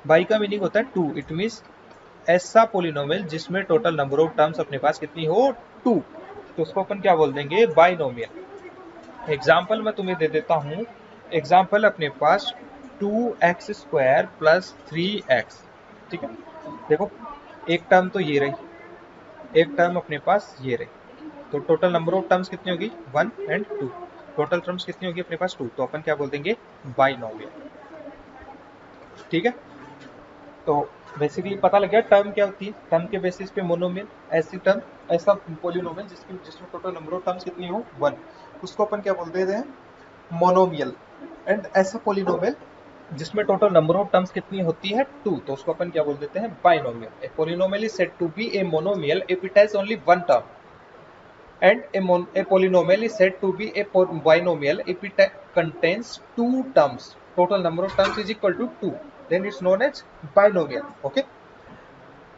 बाई का मीनिंग होता है 2, इट मीन्स ऐसा पोलिनोमियल जिसमें टोटल नंबर ऑफ टर्म्स अपने पास कितनी हो, 2, तो उसको अपन क्या बोल देंगे, बाइनोमियल। एग्जाम्पल मैं तुम्हें दे देता हूँ, एग्जाम्पल अपने पास 2x स्क्वायर प्लस 3x। ठीक है, देखो एक टर्म तो ये रही, एक टर्म अपने पास ये रही, तो टोटल नंबर ऑफ टर्म्स कितनी होगी, 1 एंड 2, टोटल टर्म्स कितनी होगी अपने पास, 2, तो अपन क्या बोल देंगे, बाइनोमियल। ठीक है, तो बेसिकली पता लग गया टर्म क्या होती है। टर्म के बेसिस पे मोनोमियल, ऐसी टर्म, ऐसा पोलिनोमियल जिसमें टोटल नंबर ऑफ टर्म्स कितनी हो, 1, उसको अपन क्या बोल देते हैं, मोनोमियल। एंड ऐसा पोलिनोमियल जिसमें टोटल नंबर ऑफ टर्म्स कितनी होती है, 2, तो उसको अपन क्या बोल देते हैं, binomial. A polynomial is said to be a monomial if it has only 1 term, and a polynomial is said to be a binomial if it contains 2 terms. Total number of terms is equal to 2, then it's known as binomial. Okay,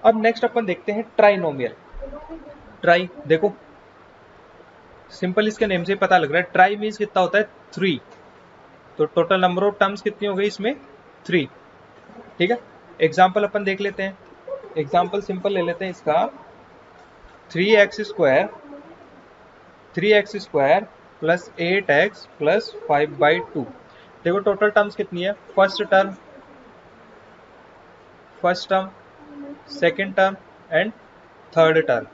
अब नेक्स्ट अपन देखते हैं ट्राइनोमियल। ट्राई देखो सिंपल इसके नेम से पता लग रहा है, ट्राई मीन्स कितना होता है, 3, तो टोटल नंबर ऑफ टर्म्स कितनी हो गई इसमें, 3। ठीक है, एग्जाम्पल अपन देख लेते हैं, एग्जाम्पल सिंपल ले लेते हैं इसका, 3x square plus 8x plus 5/2। देखो टोटल टर्म्स कितनी है, first term, second term and third term,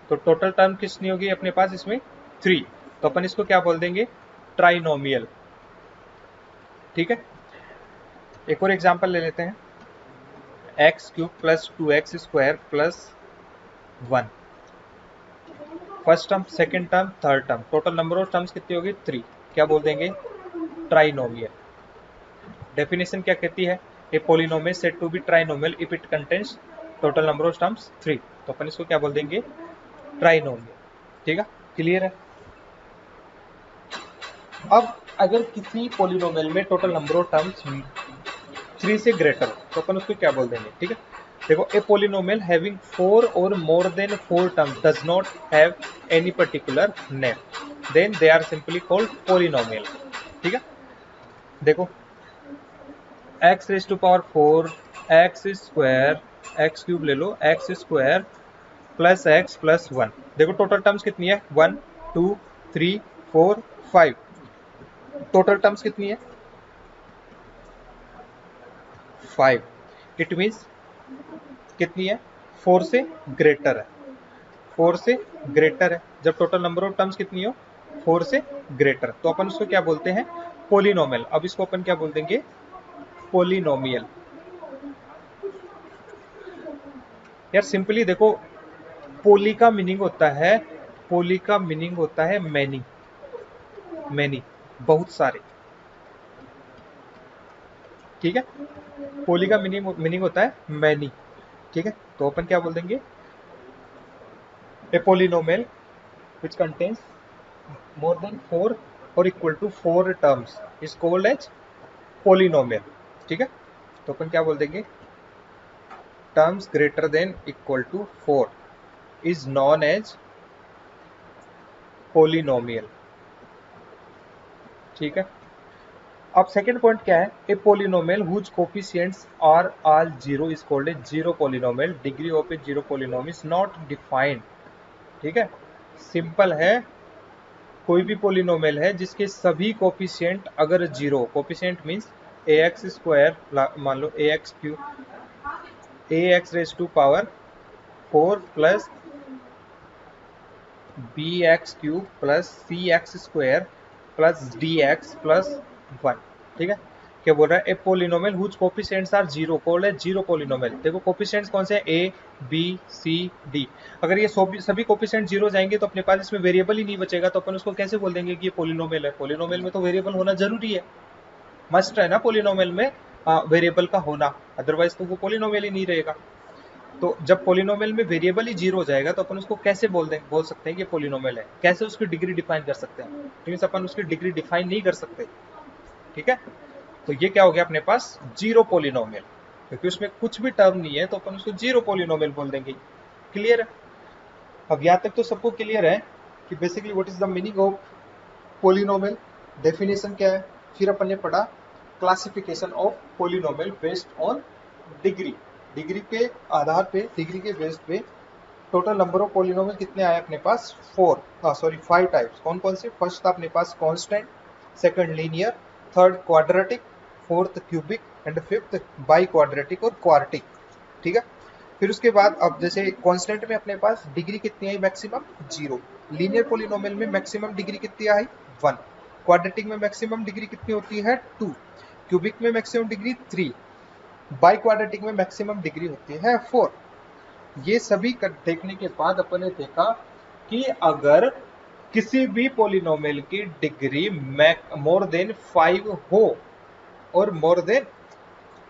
तो टोटल टर्म कितनी होगी अपने पास इसमें, 3, तो अपन इसको क्या बोल देंगे, ट्राइनोमियल। ठीक है, एक और एग्जांपल ले लेते हैं, x³ plus 2x square plus 1, first term, second term, third term, total number of terms कितनी होगी, 3, क्या बोल देंगे, ट्राइनोमियल। डेफिनेशन क्या कहती है, a polynomial said to be trinomial if it contains total number of terms 3, तो अपन इसको क्या बोल देंगे, ट्राइनोमियल। ठीक है, क्लियर है। अब अगर किसी पोलिनोमियल में टोटल नंबर ऑफ टर्म्स 3 से ग्रेटर हो तो अपन उसको क्या बोल देंगे। ठीक है, देखो ए पोलिनोमियल हैविंग 4 और more than 4 terms does not have any particular name, then they are simply called polynomial. ठीक है, देखो x raise to power 4, x square, x³ ले लो, x square plus x plus 1, देखो टोटल टर्म्स कितनी है, 1 2 3 4 5, टोटल टर्म्स कितनी है 5, इट मीन्स कितनी है 4 से ग्रेटर है, 4 से ग्रेटर है। जब टोटल नंबर ऑफ टर्म्स कितनी हो 4 से ग्रेटर, तो अपन उसको क्या बोलते हैं पोलिनोमियल। अब इसको अपन क्या बोल देंगे पोलिनोमियल। यार सिंपली देखो, पोली का मीनिंग होता है, पोली का मीनिंग होता है मैनी, मैनी बहुत सारे, ठीक है। पोली का मीनिंग होता है मैनी, ठीक है। तो अपन क्या बोल देंगे ए polynomial which contains more than 4 और equal to 4 terms is called as polynomial, ठीक है। तो अपन क्या बोल देंगे terms greater than equal to 4 is known as polynomial, ठीक है। अब सेकंड पॉइंट क्या है a polynomial whose coefficients are all zero is called a zero polynomial, degree of a zero polynomial is not defined, ठीक है। सिंपल है, कोई भी पोलिनोमियल है जिसके सभी कोफिशिएंट अगर जीरो, coefficient means a x square, मान लो a x cube, a x raise to power 4 plus b x cube plus c x square plus d x plus 1, ठीक है। क्या बोल रहा है a polynomial whose coefficients are zero called है जीरो पोलिनोमियल। देखो कोफिशिएंट्स कौन से ए बी सी डी, अगर ये सभी कोफिशिएंट जीरो जाएंगे तो अपने पास इसमें वेरिएबल ही नहीं बचेगा, तो अपन उसको कैसे बोल देंगे कि ये पोलिनोमियल है। पोलिनोमियल में तो वेरिएबल होना जरूरी है, मस्ट है ना पोलिनोमियल में वेरिएबल का होना, अदरवाइज तो वो पोलिनोमियल ही नहीं रहेगा। तो जब पोलिनोमियल में वेरिएबल ही जीरो हो जाएगा तो अपन उसको कैसे बोल सकते हैं कि पोलिनोमियल है, कैसे उसकी डिग्री डिफाइन कर सकते हैं, मींस अपन उसकी डिग्री डिफाइन नहीं कर सकते, ठीक है। तो ये क्या हो गया अपने पास जीरो पोलिनोमियल, क्योंकि उसमें कुछ भी टर्म नहीं है तो अपन उसको जीरो पोलिनोमियल बोल देंगे। क्लियर है? अब यहाँ तक तो सबको क्लियर है कि basically what is the meaning of polynomial, definition क्या है। फिर अपन ने पढ़ा classification of polynomial based on degree, degree के आधार पे, डिग्री के बेस पे टोटल नंबर ऑफ पोलिनोमियल कितने आए अपने पास 5 टाइप्स। कौन कौन से? फर्स्ट था अपने पास constant, second linear, third quadratic, fourth cubic and fifth biquadratic और क्वार्टिक, ठीक है। फिर उसके बाद अब जैसे कांस्टेंट में अपने पास डिग्री कितनी आई मैक्सिमम 0, लीनियर पोलिनोमियल में मैक्सिमम डिग्री कितनी आई 1, क्वाड्रेटिक में मैक्सिमम डिग्री कितनी होती है 2, क्यूबिक में मैक्सिमम डिग्री 3, बाई क्वाड्रेटिक में मैक्सिमम डिग्री होती है 4। ये सभी देखने के बाद अपन ने देखा कि अगर किसी भी पोलिनोमियल की डिग्री मोर देन 5 हो और मोर देन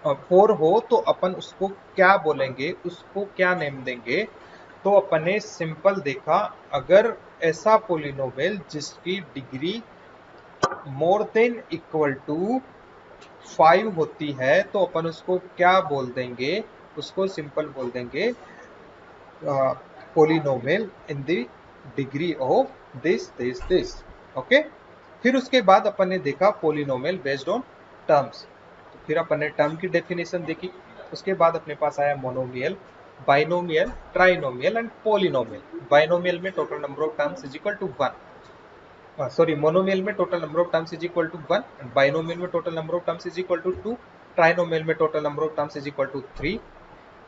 4 हो तो अपन उसको क्या बोलेंगे, उसको क्या नेम देंगे। तो अपन ने सिंपल देखा, अगर ऐसा पोलिनोमियल जिसकी degree more than equal to 5 होती है तो अपन उसको क्या बोल देंगे, उसको सिंपल बोल देंगे polynomial in the degree of this, okay. फिर उसके बाद अपन ने देखा पोलिनोमियल बेस्ड ऑन टर्म्स, तो फिर अपन ने टर्म की डेफिनेशन देखी। उसके बाद अपने पास आया monomial, binomial, trinomial and polynomial. Binomial में total number of terms is equal to 1, sorry monomial में total number of terms is equal to 1, binomial में total number of terms is equal to 2, trinomial में total number of terms is equal to 3।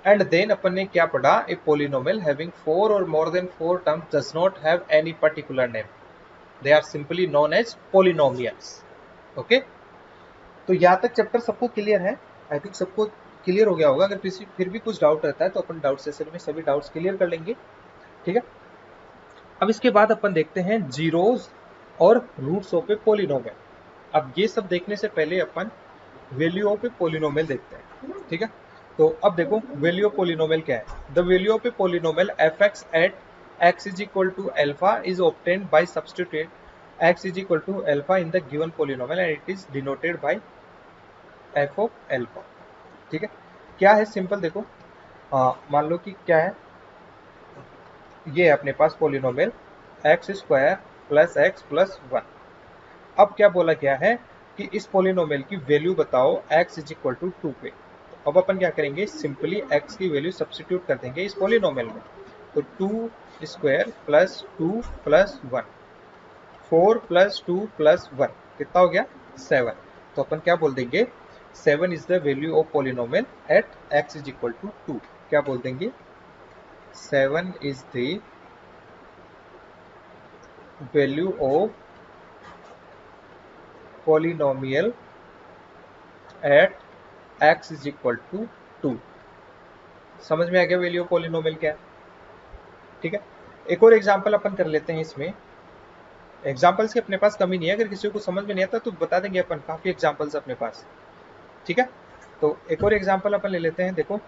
And then अपन ने क्या पढ़ा, ए पोलिनोमियल हैविंग 4 और more than 4 terms does not have any particular name, they are simply known as polynomials, okay. तो यहाँ तक चैप्टर सबको क्लियर है, आई थिंक सबको क्लियर हो गया होगा। अगर फिर भी कुछ डाउट रहता है तो अपन डाउट सेशन में सभी डाउट्स क्लियर कर लेंगे, ठीक है। अब इसके बाद अपन देखते हैं जीरोस और रूट्स ऑफ ए पोलिनोमियल। अब ये सब देखने से पहले अपन वैल्यू ऑफ ए पोलिनोमियल देखते हैं, ठीक है। तो अब देखो वैल्यू ऑफ पोलिनोमियल क्या है। The value of a polynomial f x at x is equal to alpha is obtained by substitute x is equal to alpha in the given polynomial and it is denoted by f of alpha, ठीक है। क्या है सिंपल देखो, मान लो कि क्या है, ये है अपने पास polynomial x square plus x plus 1। अब क्या बोला गया है कि इस पोलिनोमियल की वैल्यू बताओ x इज इक्वल टू 2 पे। तो अब अपन क्या करेंगे, सिंपली x की वैल्यू सब्स्टिट्यूट कर देंगे इस पोलिनोमियल में। तो 2 square plus 2 plus 1, 4 plus 2 plus 1 कितना हो गया 7। तो अपन क्या बोल देंगे 7 is the value of polynomial at x is equal to 2। क्या बोल देंगे 7 is the value of polynomial at x is equal to 2। समझ में आ गया वैल्यू ऑफ पॉलिनोमियल क्या है। ठीक है, एक और एग्जांपल अपन कर लेते हैं। इसमें एग्जांपल्स की अपने पास कमी नहीं है, अगर किसी को समझ में नहीं आता तो बता देंगे अपन, काफी एग्जांपल्स अपने पास। ठीक है, तो एक और एग्जांपल अपन ले लेते हैं। देखो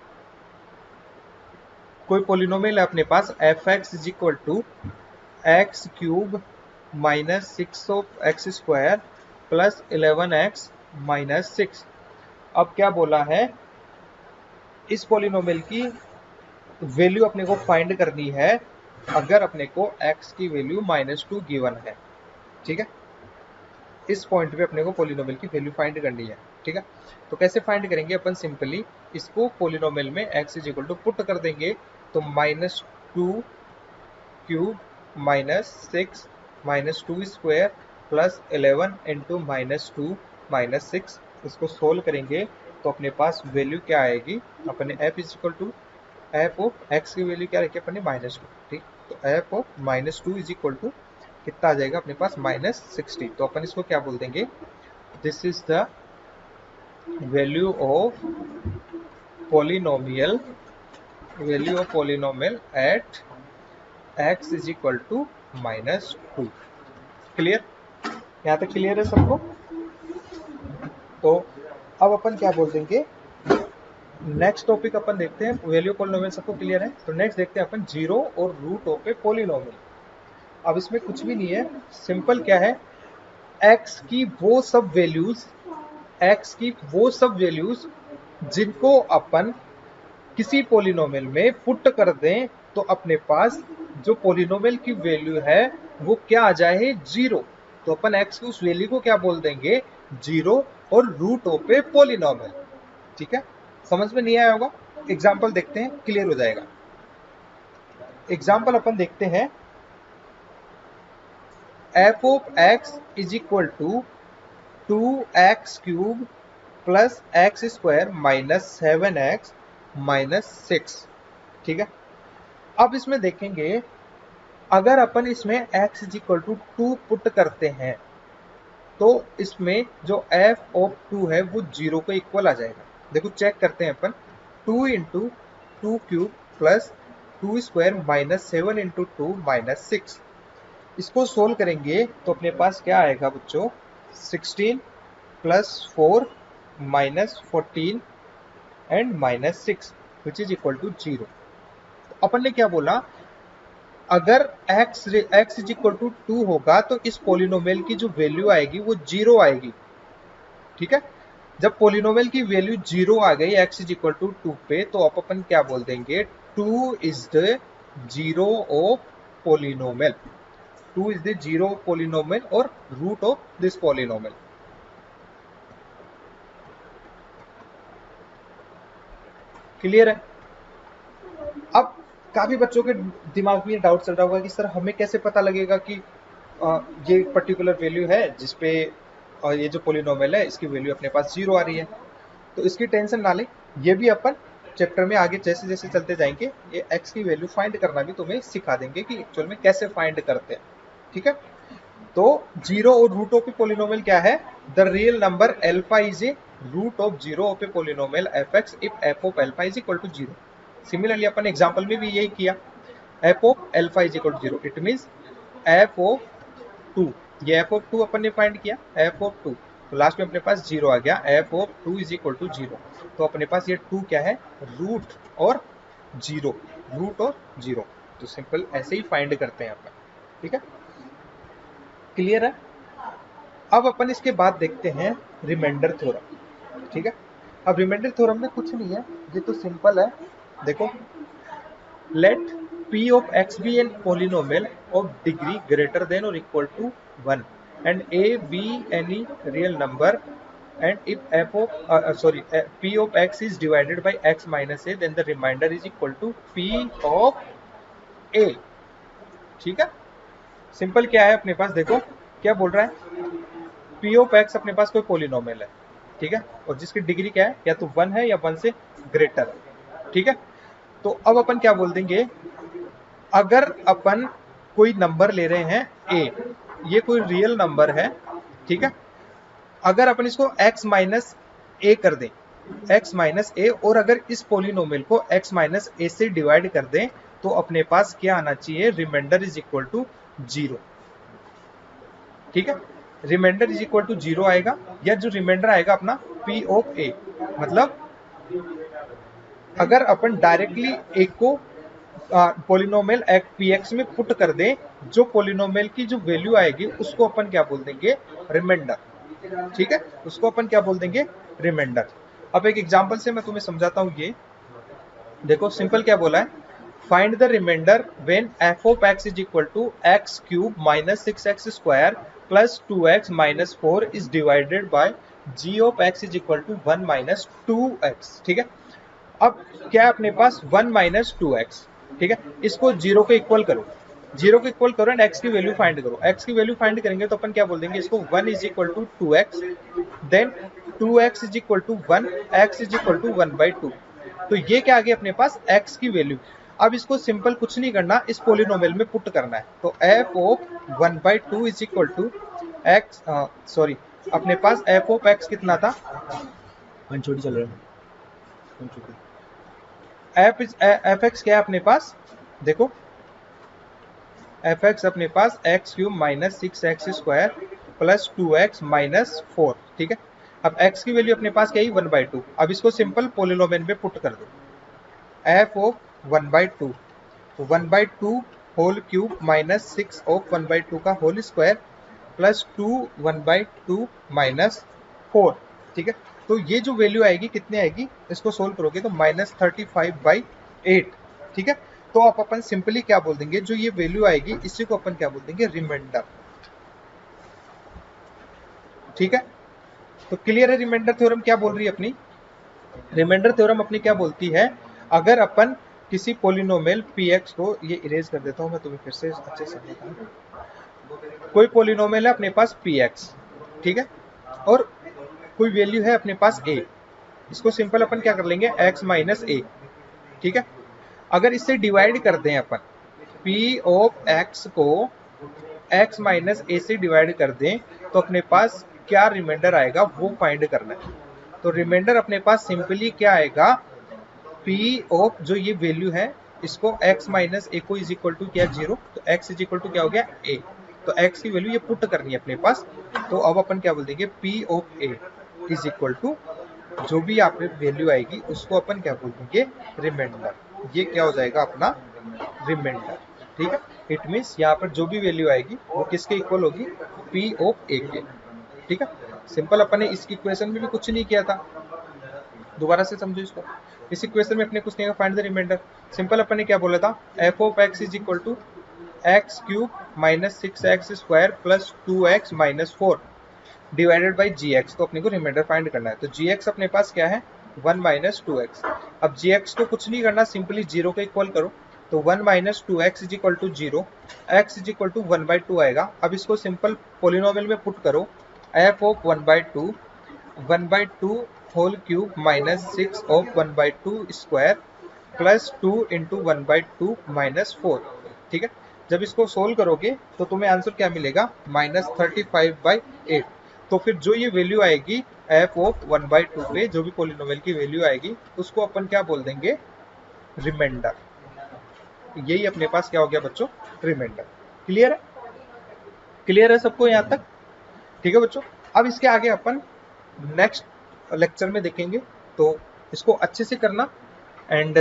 कोई पॉलिनोमियल है अपने पास f x is equal to x cube minus 6 of x square plus 11x minus 6। अब क्या बोला है इस पॉलिनोमियल की वैल्यू अपने को फाइंड करनी है अगर अपने को x की वैल्यू -2 गिवन है। ठीक है, इस पॉइंट पे अपने को पॉलिनोमियल की वैल्यू फाइंड करनी है। ठीक है, तो कैसे फाइंड करेंगे अपन, सिंपली इसको पॉलिनोमियल में x is equal to put कर देंगे। तो -2 क्यूब -6 -2 स्क्वायर प्लस 11 इंटू -2 -6, इसको सोल्व करेंगे तो अपने पास वैल्यू क्या आएगी अपने f is equal to f of x की वैल्यू क्या रखी अपने -2। ठीक, तो f of -2 is equal to कितना आ जाएगा अपने पास -60। तो अपन इसको क्या बोल देंगे this is the value of polynomial at x is equal to -2। Clear, यहाँ तक क्लियर है सबको। तो अब अपन क्या बोल देंगे नेक्स्ट टॉपिक अपन देखते हैं, वैल्यू पॉलिनोमियल सबको क्लियर है। तो नेक्स्ट देखते हैं अपन जीरो और रूट ऑफ ए पॉलिनोमियल। अब इसमें कुछ भी नहीं है, सिंपल क्या है x की वो सब वैल्यूज जिनको अपन किसी पॉलिनोमियल में पुट कर दें तो अपने पास जो पॉलिनोमियल की वैल्यू है वो क्या आ जाए 0। तो अपन x की उस वैल्यू को क्या बोल देंगे 0 और रूट ऑफ ए पॉलिनोमियल। ठीक है, समझ में नहीं आया होगा, एग्जाम्पल देखते हैं क्लियर हो जाएगा। एग्जाम्पल अपन देखते हैं f of x is equal to 2x cube plus x square minus 7x minus 6। ठीक है, अब इसमें देखेंगे अगर अपन इसमें x is equal to 2 put करते हैं तो इसमें जो f ऑफ 2 है वो 0 को इक्वल आ जाएगा। देखो चेक करते हैं अपन 2 into 2 cube plus 2 square minus 7 into 2 minus 6। इसको सोल्व करेंगे तो अपने पास क्या आएगा बच्चों 16 plus 4 minus 14 and minus 6 which is equal to 0। तो अपन ने क्या बोला अगर x इज इक्वल टू 2 होगा तो इस पॉलिनोमियल की जो वैल्यू आएगी वो 0 आएगी। ठीक है, जब पॉलिनोमियल की वैल्यू 0 आ गई x इज इक्वल टू 2 पे तो अब अपन क्या बोल देंगे 2 is the 0 of polynomial. 2 is the 0 of polynomial और root of this polynomial. Clear है। अब काफी बच्चों के दिमाग में डाउट चल रहा होगा कि सर हमें कैसे पता लगेगा कि ये पर्टिकुलर वैल्यू है जिसपे ये जो पॉलिनोमियल है इसकी वैल्यू अपने पास 0 आ रही है। तो इसकी टेंशन ना ले, ये भी अपन चैप्टर में आगे जैसे जैसे चलते जाएंगे ये x की वैल्यू फाइंड करना भी तुम्हें सिखा देंगे कि एक्चुअल में कैसे फाइंड करते हैं। ठीक है, तो 0 और रूट ऑफ ए पॉलिनोमियल क्या है the real number alpha is a root of 0 of a polynomial fx if f of alpha is equal to 0। Similarly अपन एग्जांपल में भी यही किया f of alpha is equal to 0 it means f of 2, ये f ऑफ 2 अपन ने फाइंड किया f ऑफ 2 तो लास्ट में अपने पास 0 आ गया f of 2 is equal to 0। तो अपने पास ये 2 क्या है रूट और 0, तो सिंपल ऐसे ही फाइंड करते हैं अपन। ठीक है, क्लियर है। अब अपन इसके बाद देखते हैं रिमाइंडर थ्योरम। ठीक है, अब रिमाइंडर थ्योरम में कुछ नहीं है, ये तो सिंपल है। देखो late p of x be an polynomial of degree greater than or equal to 1 and a be any real number and if f of p of x is divided by x minus a then the remainder is equal to p of a। ठीक है, सिंपल क्या है अपने पास देखो क्या बोल रहा है, पी ऑफ एक्स अपने पास कोई पोलिनोमियल है, ठीक है, और जिसकी डिग्री क्या है, या तो 1 है या 1 से ग्रेटर है, ठीक है। तो अब अपन क्या बोल देंगे, अगर अपन कोई नंबर ले रहे हैं ए, ये कोई रियल नंबर है, ठीक है, अगर अपन इसको x माइनस ए कर दें, x माइनस ए, और अगर इस पोलिनोमियल को x माइनस ए से डिवाइड कर दें, तो अपने पास क्या आना चाहिए, रिमाइंडर इज इक्वल टू 0, ठीक है। रिमाइंडर इज इक्वल टू 0 आएगा, या जो रिमाइंडर आएगा अपना p ऑफ a, मतलब अगर अपन डायरेक्टली ए को पोलिनोमियल px में पुट कर दें, जो पोलिनोमियल की जो वैल्यू आएगी उसको अपन क्या बोल देंगे, रिमाइंडर, ठीक है, उसको अपन क्या बोल देंगे, रिमाइंडर। अब एक एग्जांपल से मैं तुम्हें समझाता हूं, ये देखो सिंपल क्या बोला है, find the remainder when f of x is equal to x cube minus 6x square plus 2x minus 4 is divided by g of x is equal to 1 minus 2x, ठीक है। अब क्या है अपने पास 1 माइनस 2x, ठीक है, इसको 0 के इक्वल करो, 0 के इक्वल करो एंड x की वैल्यू फाइंड करो, x की वैल्यू फाइंड करेंगे तो अपन क्या बोल देंगे इसको, 1 is equal to 2x, then 2x is equal to 1, x is equal to 1/2, तो ये क्या आ गया अपने पास, x की वैल्यू। अब इसको सिंपल कुछ नहीं करना, इस पोलिनोमियल में पुट करना है, तो f of 1/2 is equal to x, sorry अपने पास f ऑफ x कितना था, छोटी चल रहा है, एफ एक्स क्या है अपने पास, देखो एफ एक्स अपने पास x cube minus 6x square plus 2x minus 4, ठीक है। अब x की वैल्यू अपने पास क्या है, 1/2, अब इसको सिंपल पोलिनोमियल में पुट कर दो, f of 1/2, 1/2 whole cube minus 6 of 1/2 का होल स्क्वायर प्लस 2 1/2 माइनस 4, ठीक है। तो ये जो वैल्यू आएगी कितनी आएगी, इसको सोल्व करोगे तो माइनस 35/8, ठीक है। तो आप अपन सिंपली क्या बोल देंगे, जो ये वैल्यू आएगी इसी को अपन क्या बोल देंगे, रिमाइंडर, ठीक है। तो क्लियर है, रिमाइंडर थ्योरम क्या बोल रही है अपनी, रिमाइंडर थ्योरम अपनी क्या बोलती है, अगर अपन किसी पोलिनोमियल px को, ये इरेज कर देता हूं मैं तुम्हें फिर से अच्छे से समझाता हूं, कोई पोलिनोमियल है अपने पास px, ठीक है, और कोई वैल्यू है अपने पास a, इसको सिंपल अपन क्या कर लेंगे, x माइनस a, ठीक है। अगर इससे डिवाइड कर दें अपन p ऑफ x को x माइनस a से डिवाइड कर दें, तो अपने पास क्या रिमाइंडर आएगा वो फाइंड करना है। तो रिमाइंडर अपने पास सिंपली क्या आएगा, p ऑफ जो ये वैल्यू है इसको x माइनस a को इज इक्वल टू क्या 0, तो x इज इक्वल टू क्या हो गया a, तो x की वैल्यू ये पुट करनी है अपने पास, तो अब अपन क्या बोल देंगे, p of a is equal to जो भी आप वैल्यू आएगी उसको अपन क्या बोल देंगे, रिमाइंडर, ये क्या हो जाएगा अपना रिमाइंडर, ठीक है। इट मीन्स यहाँ पर जो भी वैल्यू आएगी वो किसके इक्वल होगी, p ऑफ a के, ठीक है। सिंपल अपन ने इस इक्वेशन में भी कुछ नहीं किया था, दोबारा से समझो इसको, इस इक्वेशन में अपने कुछ नहीं, फाइंड द रिमाइंडर, सिंपल अपन ने क्या बोला था, f of x is equal to x cube minus 6x square plus 2x minus 4 divided by gx, तो अपने को रिमाइंडर फाइंड करना है। तो gx अपने पास क्या है, 1 माइनस 2x, अब gx को कुछ नहीं करना, सिंपली 0 के इक्वल करो, तो 1 minus 2x is equal to 0, x is equal to 1/2 आएगा। अब इसको सिंपल पोलिनोमियल में पुट करो, f of 1/2 whole cube minus 6 of 1/2 square plus 2 into 1/2 minus 4, ठीक है। जब इसको सोल्व करोगे तो तुम्हें आंसर क्या मिलेगा, माइनस 35/8। तो फिर जो ये वैल्यू आएगी f ऑफ 1/2 पे, जो भी पोलिनोमियल की वैल्यू आएगी उसको अपन क्या बोल देंगे, रिमाइंडर। यही अपने पास क्या हो गया बच्चों, रिमाइंडर। क्लियर है, क्लियर है सबको यहाँ तक, ठीक है बच्चों। अब इसके आगे अपन नेक्स्ट लेक्चर में देखेंगे, तो इसको अच्छे से करना, एंड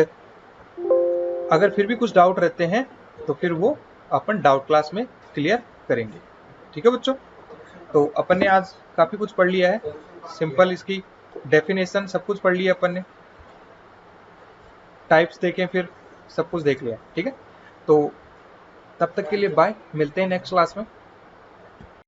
अगर फिर भी कुछ डाउट रहते हैं तो फिर वो अपन डाउट क्लास में क्लियर करेंगे, ठीक है बच्चों। तो अपन ने आज काफी कुछ पढ़ लिया है, सिंपल इसकी डेफिनेशन सब कुछ पढ़ लिया अपन ने, टाइप्स देखें, फिर सब कुछ देख लिया, ठीक है। तो तब तक के लिए बाय, मिलते हैं नेक्स्ट क्लास में।